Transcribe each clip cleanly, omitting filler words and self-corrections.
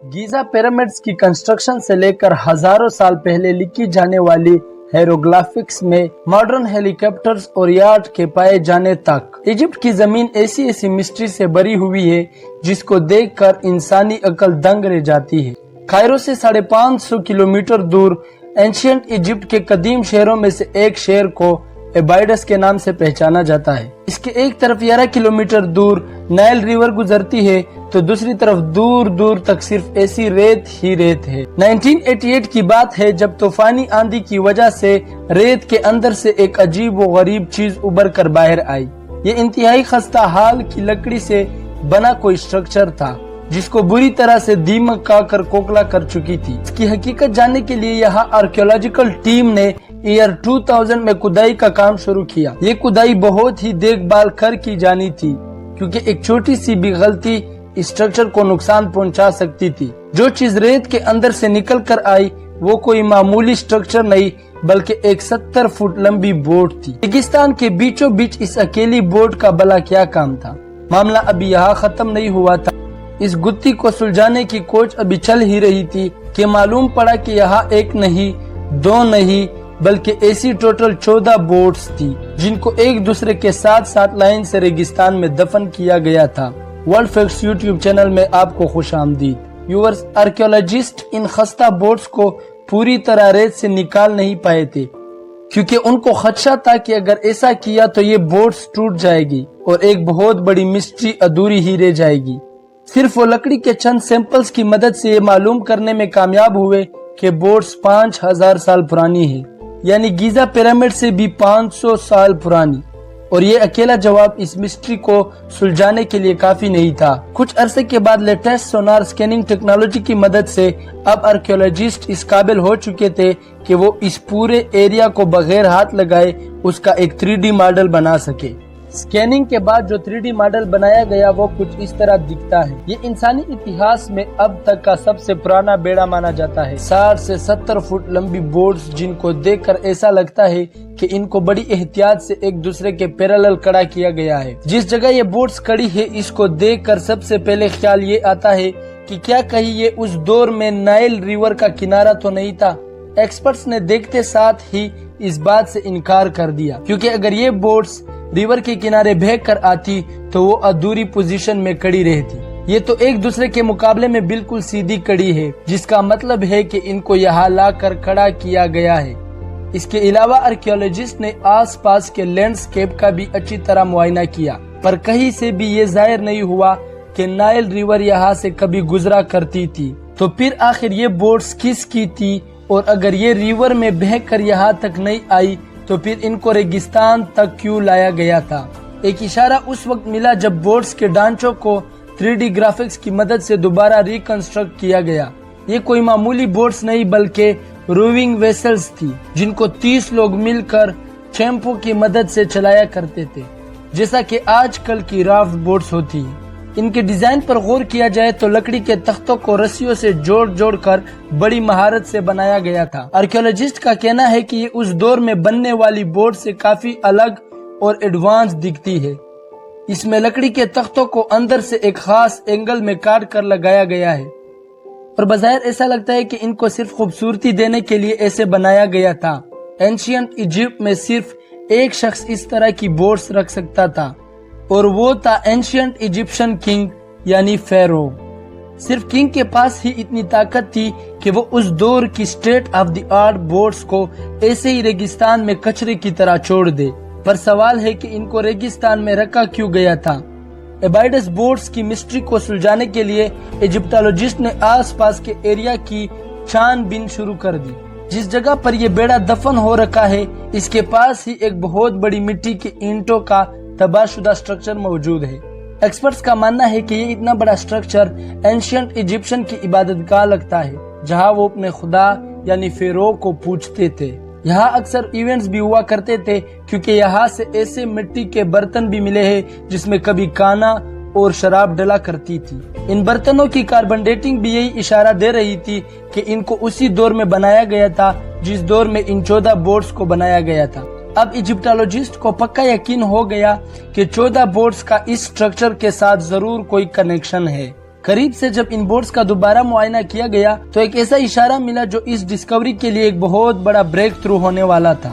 Giza pyramids की construction से लेकर हजारों साल पहले लिखी जाने वाली हेरोग्राफिक्स में मॉडर्न हेलीकॉप्टर्स और यार्ड के पाए जाने तक इजिप्ट की जमीन ऐसी ऐसी मिस्ट्री से भरी हुई है जिसको देखकर इंसानी अकल दंग रह जाती है। कायरो से 550 किलोमीटर दूर एंशियंट इजिप्ट के कदीम शहरों में से एक शहर को एबाइडस के नाम से पहचाना जाता है। इसके एक तरफ 11 किलोमीटर दूर नाइल रिवर गुजरती है तो दूसरी तरफ दूर दूर तक सिर्फ ऐसी रेत ही रेत है। 1988 की बात है जब तूफानी आंधी की वजह से रेत के अंदर से एक अजीब व गरीब चीज उभर कर बाहर आई। ये इंतहाई खस्ता हाल की लकड़ी से बना कोई स्ट्रक्चर था जिसको बुरी तरह से दीमक खाकर खोखला कर चुकी थी। इसकी हकीकत जानने के लिए यहाँ आर्कियोलॉजिकल टीम ने ईयर 2000 में खुदाई का काम शुरू किया। ये खुदाई बहुत ही देखभाल कर की जानी थी क्योंकि एक छोटी सी भी गलती स्ट्रक्चर को नुकसान पहुंचा सकती थी। जो चीज रेत के अंदर से निकल कर आई वो कोई मामूली स्ट्रक्चर नहीं बल्कि एक 70 फुट लंबी बोट थी। रेगिस्तान के बीचों बीच इस अकेली बोट का भला क्या काम था? मामला अभी यहाँ खत्म नहीं हुआ था। इस गुत्थी को सुलझाने की खोज अभी चल ही रही थी कि मालूम पड़ा कि यहाँ एक नहीं, दो नहीं बल्कि ऐसी टोटल 14 बोट्स थी जिनको एक दूसरे के साथ साथ लाइन से रेगिस्तान में दफन किया गया था। वर्ल्ड फैक्ट्स यूट्यूब चैनल में आपको खुशामदीद। व्यूअर्स, आर्कियोलॉजिस्ट इन खस्ता बोट्स को पूरी तरह रेत से निकाल नहीं पाए थे क्योंकि उनको खदशा था कि अगर ऐसा किया तो ये बोट्स टूट जाएगी और एक बहुत बड़ी मिस्ट्री अधूरी ही रह जाएगी। सिर्फ वो लकड़ी के चंद सैंपल्स की मदद से ये मालूम करने में कामयाब हुए कि बोट्स 5000 साल पुरानी है, यानी गीजा पिरामिड से भी 500 साल पुरानी। और ये अकेला जवाब इस मिस्ट्री को सुलझाने के लिए काफी नहीं था। कुछ अरसे के बाद लेटेस्ट सोनार स्कैनिंग टेक्नोलॉजी की मदद से अब आर्कियोलॉजिस्ट इस काबिल हो चुके थे कि वो इस पूरे एरिया को बगैर हाथ लगाए उसका एक 3D मॉडल बना सके। स्कैनिंग के बाद जो 3D मॉडल बनाया गया वो कुछ इस तरह दिखता है। ये इंसानी इतिहास में अब तक का सबसे पुराना बेड़ा माना जाता है। 60 से 70 फुट लंबी बोट्स जिनको देखकर ऐसा लगता है कि इनको बड़ी एहतियात से एक दूसरे के पैरेलल खड़ा किया गया है। जिस जगह ये बोट्स खड़ी है इसको देखकर सबसे पहले ख्याल ये आता है कि क्या कहीं ये उस दौर में नाइल रिवर का किनारा तो नहीं था। एक्सपर्ट्स ने देखते साथ ही इस बात से इनकार कर दिया क्योंकि अगर ये बोट्स रिवर के किनारे बह कर आती तो वो अधूरी पोजीशन में खड़ी रहती। ये तो एक दूसरे के मुकाबले में बिल्कुल सीधी कड़ी है जिसका मतलब है कि इनको यहाँ लाकर खड़ा किया गया है। इसके अलावा आर्कियोलॉजिस्ट ने आसपास के लैंडस्केप का भी अच्छी तरह मुआयना किया पर कहीं से भी ये जाहिर नहीं हुआ कि नाइल रिवर यहाँ से कभी गुजरा करती थी। तो फिर आखिर ये बोट्स किसकी थी और अगर ये रिवर में बह कर यहाँ तक नहीं आई तो फिर इनको रेगिस्तान तक क्यों लाया गया था? एक इशारा उस वक्त मिला जब बोट्स के ढांचों को 3D ग्राफिक्स की मदद से दोबारा रिकंस्ट्रक्ट किया गया। ये कोई मामूली बोट्स नहीं बल्कि रोविंग वेसल्स थी जिनको 30 लोग मिलकर चैंपो की मदद से चलाया करते थे जैसा कि आजकल की राफ्ट बोट्स होती है। इनके डिजाइन पर गौर किया जाए तो लकड़ी के तख्तों को रस्सियों से जोड़ जोड़ कर बड़ी महारत से बनाया गया था। आर्कियोलॉजिस्ट का कहना है कि ये उस दौर में बनने वाली बोट से काफी अलग और एडवांस दिखती है। इसमें लकड़ी के तख्तों को अंदर से एक खास एंगल में काट कर लगाया गया है और बज़ाहिर ऐसा लगता है कि इनको सिर्फ खूबसूरती देने के लिए ऐसे बनाया गया था। एंशियंट इजिप्ट में सिर्फ एक शख्स इस तरह की बोट्स रख सकता था और वो था एंशियंट इजिप्शियन किंग यानी फेरो। सिर्फ किंग के पास ही इतनी ताकत थी कि वो उस दौर की state of the art boats को ऐसे ही रेगिस्तान में कचरे की तरह छोड़ दे। पर सवाल है कि इनको रेगिस्तान में रखा क्यों गया था? एबाइडस बोट्स की मिस्ट्री को सुलझाने के लिए इजिप्टोलॉजिस्ट ने आसपास के एरिया की छानबीन शुरू कर दी। जिस जगह पर यह बेड़ा दफन हो रखा है इसके पास ही एक बहुत बड़ी मिट्टी के ईंटों का तबाहशुदा स्ट्रक्चर मौजूद है। एक्सपर्ट्स का मानना है कि ये इतना बड़ा स्ट्रक्चर एंशियंट इजिप्शियन की इबादतगाह लगता है जहां वो अपने खुदा यानी फेरो को पूजते थे। यहाँ अक्सर इवेंट्स भी हुआ करते थे क्योंकि यहाँ से ऐसे मिट्टी के बर्तन भी मिले हैं जिसमें कभी खाना और शराब डला करती थी। इन बर्तनों की कार्बन डेटिंग भी यही इशारा दे रही थी कि इनको उसी दौर में बनाया गया था जिस दौर में इन 14 बोट्स को बनाया गया था। अब इजिप्टोलॉजिस्ट को पक्का यकीन हो गया कि 14 बोट्स का इस स्ट्रक्चर के साथ जरूर कोई कनेक्शन है। قریب سے جب ان بورڈز کا دوبارہ معائنہ کیا گیا تو ایک ایسا اشارہ ملا جو اس ڈسکوری کے لیے ایک بہت بڑا بریک تھرو ہونے والا تھا۔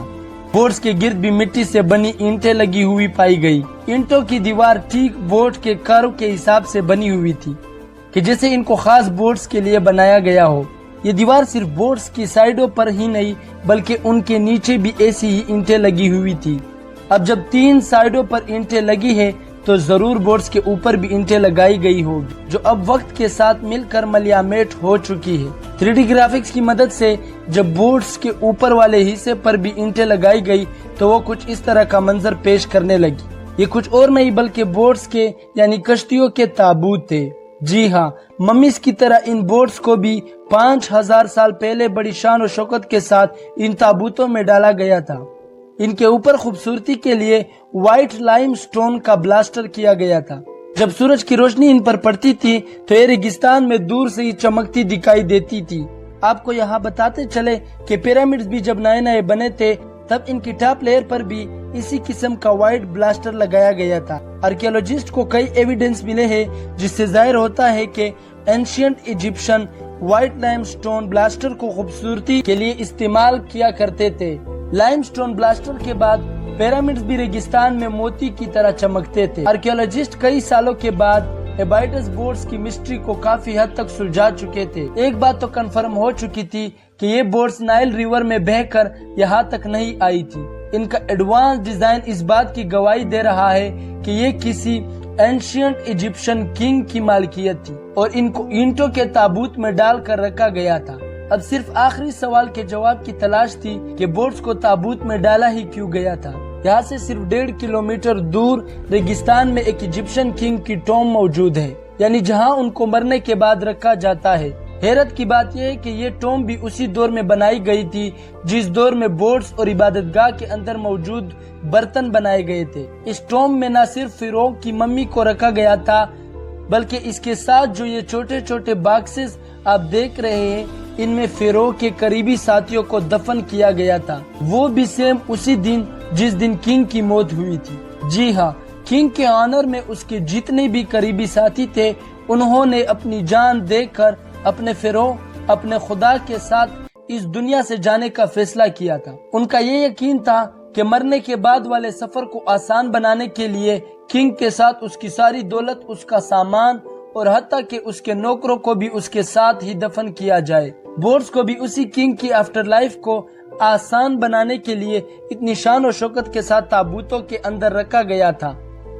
بورڈز کے گرد بھی مٹی سے بنی اینٹیں لگی ہوئی پائی گئی۔ اینٹوں کی دیوار ٹھیک بورڈ کے کرو کے حساب سے بنی ہوئی تھی کہ جیسے ان کو خاص بورڈز کے لیے بنایا گیا ہو۔ یہ دیوار صرف بورڈز کی سائیڈوں پر ہی نہیں بلکہ ان کے نیچے بھی ایسی ہی اینٹیں لگی ہوئی تھی۔ اب جب 3 سائیڈوں پر اینٹیں لگی ہیں تو ضرور بورڈز کے اوپر بھی اینٹیں لگائی گئی ہوگی جو اب وقت کے ساتھ مل کر ملیامیٹ ہو چکی ہے۔ 3D گرافکس کی مدد سے جب بورڈز کے اوپر والے حصے پر بھی اینٹیں لگائی گئی تو وہ کچھ اس طرح کا منظر پیش کرنے لگی۔ یہ کچھ اور نہیں بلکہ بورڈز کے یعنی کشتیوں کے تابوت تھے۔ جی ہاں، ممیز کی طرح ان بورڈز کو بھی 5000 سال پہلے بڑی شان و شوکت کے ساتھ ان تابوتوں میں ڈالا گیا تھا۔ ان کے اوپر خوبصورتی کے لیے وائٹ لائم سٹون کا بلاسٹر کیا گیا تھا۔ جب سورج کی روشنی ان پر پڑتی تھی تو یہ ریگستان میں دور سے ہی چمکتی دکھائی دیتی تھی۔ آپ کو یہاں بتاتے چلے کہ پیرامڈز بھی جب نئے نئے بنے تھے تب ان کی ٹاپ لیئر پر بھی اسی قسم کا وائٹ بلاسٹر لگایا گیا تھا۔ آرکیولوجسٹ کو کئی ایویڈنس ملے ہیں جس سے ظاہر ہوتا ہے کہ اینشینٹ ایجپشن وائٹ لائم سٹون بلاسٹر کو خوبصورتی کے لیے استعمال کیا کرتے تھے۔ لائم سٹون بلاسٹر کے بعد پیرامڈز بھی ریگستان میں موتی کی طرح چمکتے تھے۔ آرکیولوجسٹ کئی سالوں کے بعد ایبائٹس بورڈز کی مسٹری کو کافی حد تک سلجھا چکے تھے۔ ایک بات تو کنفرم ہو چکی تھی کہ یہ بورڈز نائل ریور میں بہہ کر یہاں تک نہیں آئی تھی۔ ان کا ایڈوانس ڈیزائن اس بات کی گواہی دے رہا ہے کہ یہ کسی اینشینٹ ایجپشن کنگ کی مالکیت تھی اور ان کو اینٹوں کے تابوت میں ڈال کر رکھا گیا تھا۔ اب صرف آخری سوال کے جواب کی تلاش تھی کہ بورڈز کو تابوت میں ڈالا ہی کیوں گیا تھا۔ یہاں سے صرف 1.5 کلومیٹر دور ریگستان میں ایک ایجپشن کنگ کی ٹوم موجود ہے، یعنی جہاں ان کو مرنے کے بعد رکھا جاتا ہے۔ حیرت کی بات یہ ہے کہ یہ ٹوم بھی اسی دور میں بنائی گئی تھی جس دور میں بورڈز اور عبادت گاہ کے اندر موجود برتن بنائے گئے تھے۔ اس ٹوم میں نہ صرف فرعون کی ممی کو رکھا گیا تھا بلکہ اس کے ساتھ جو یہ چھوٹے چھوٹے باکسز آپ دیکھ رہے ہیں ان میں فرعون کے قریبی ساتھیوں کو دفن کیا گیا تھا، وہ بھی سیم اسی دن جس دن کنگ کی موت ہوئی تھی۔ جی ہاں، کنگ کے آنر میں اس کے جتنے بھی قریبی ساتھی تھے انہوں نے اپنی جان دے کر اپنے فرعون اپنے خدا کے ساتھ اس دنیا سے جانے کا فیصلہ کیا تھا۔ ان کا یہ یقین تھا کہ مرنے کے بعد والے سفر کو آسان بنانے کے لیے کنگ کے ساتھ اس کی ساری دولت، اس کا سامان اور حتیٰ کہ اس کے نوکروں کو بھی اس کے ساتھ ہی دفن کیا جائے۔ بورڈز کو بھی اسی کنگ کی آفٹر لائف کو آسان بنانے کے لیے اتنی شان و شوکت کے ساتھ تابوتوں کے اندر رکھا گیا تھا۔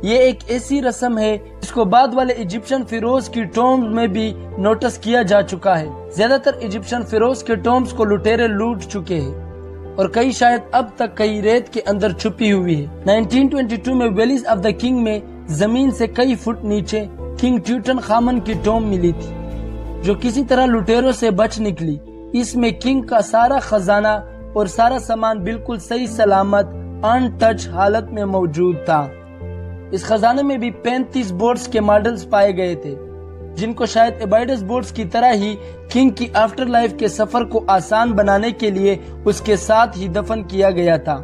یہ ایک ایسی رسم ہے جس کو بعد والے ایجپشن فیروز کی ٹومز میں بھی نوٹس کیا جا چکا ہے۔ زیادہ تر ایجپشن فیروز کے ٹومز کو لٹیرے لوٹ چکے ہیں اور کئی شاید اب تک کئی ریت کے اندر چھپی ہوئی ہے۔ 1922 میں ویلیز آف دا کنگ میں زمین سے کئی فٹ نیچے کنگ ٹیوٹن خامن کی ٹوم ملی تھی جو کسی طرح لٹیروں سے بچ نکلی۔ اس میں کنگ کا سارا خزانہ اور سارا سامان بالکل صحیح سلامت ان ٹچ حالت میں موجود تھا۔ اس خزانے میں بھی 35 بورڈز کے ماڈلز پائے گئے تھے جن کو شاید ایبائڈس بورڈز کی طرح ہی کنگ کی آفٹر لائف کے سفر کو آسان بنانے کے لیے اس کے ساتھ ہی دفن کیا گیا تھا۔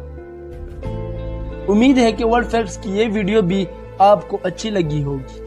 امید ہے کہ ورلڈ فیکٹس کی یہ ویڈیو بھی آپ کو اچھی لگی ہوگی۔